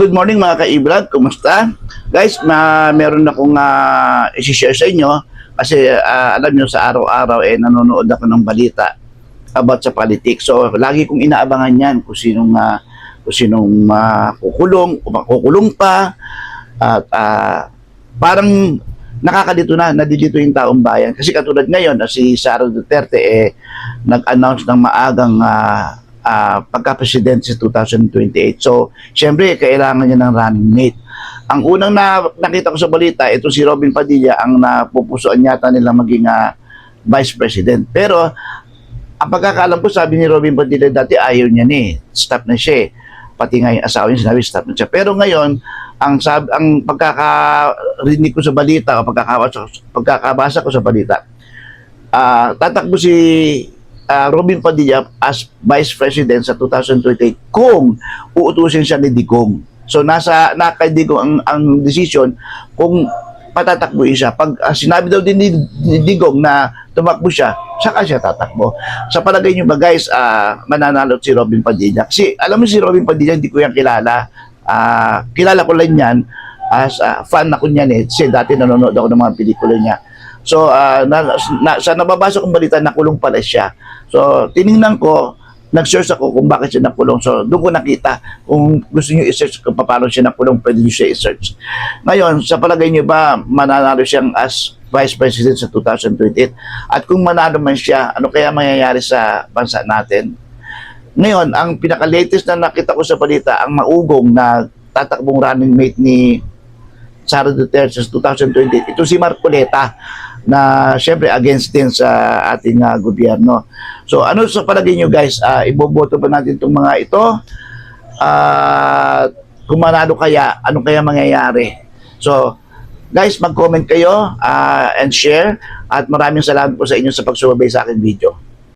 Good morning mga ka-e-vlog, kumusta? Guys, meron akong isi-share sa inyo kasi alam nyo sa araw-araw nanonood ako ng balita about sa politics. So lagi kong inaabangan yan kung sinong kukulong, kung makukulong pa at parang nakakadito nadidito yung taong bayan. Kasi katulad ngayon si Sara Duterte nag-announce ng maagang pagka-presidente sa 2028. So, syempre, kailangan niya ng running mate. Ang unang nakita ko sa balita, ito si Robin Padilla ang napupusuan yata nila maging vice president. Pero, ang pagkakaalam ko, sabi ni Robin Padilla dati, ayaw niya stop na siya Pati nga yung asawa niya, sinabi, stop na siya. Pero ngayon, ang pagkakarinig ko sa balita, o pagkakabasa ko sa balita, tatakbo si Robin Padilla as Vice President sa 2028 kung uutusin siya ni Digong. So nasa kay Digong ang decision kung patatakbuhin siya. Pag sinabi daw din ni Digong na tumakbo siya, saka siya tatakbo. Sa palagay niyo ba guys, mananalo si Robin Padilla? Kasi alam mo si Robin Padilla, hindi ko yan kilala. Kilala ko lang yan as fan ako niyan kasi dati nanonood ako ng mga pelikula niya. So, sa nababasa kong balita, nakulong pala siya. So, tiningnan ko, nag-search ako kung bakit siya nakulong. So, doon ko nakita. Kung gusto niyo i-search kung paano siya nakulong, pwede niyo siya i-search. Ngayon, sa palagay niyo ba, mananalo siyang as Vice President sa 2028? At kung manalo man siya, ano kaya mangyayari sa bansa natin? Ngayon, ang pinaka-latest na nakita ko sa balita, ang maugong na tatakbong running mate ni Sara Duterte sa 2028, ito si Marcoleta na syempre against din sa ating gobyerno. So ano sa palagay nyo guys, iboboto ba natin itong mga ito? Kung manalo kaya, ano kaya mangyayari? So guys, mag-comment kayo and share at maraming salamat po sa inyo sa pagsubaybay sa aking video.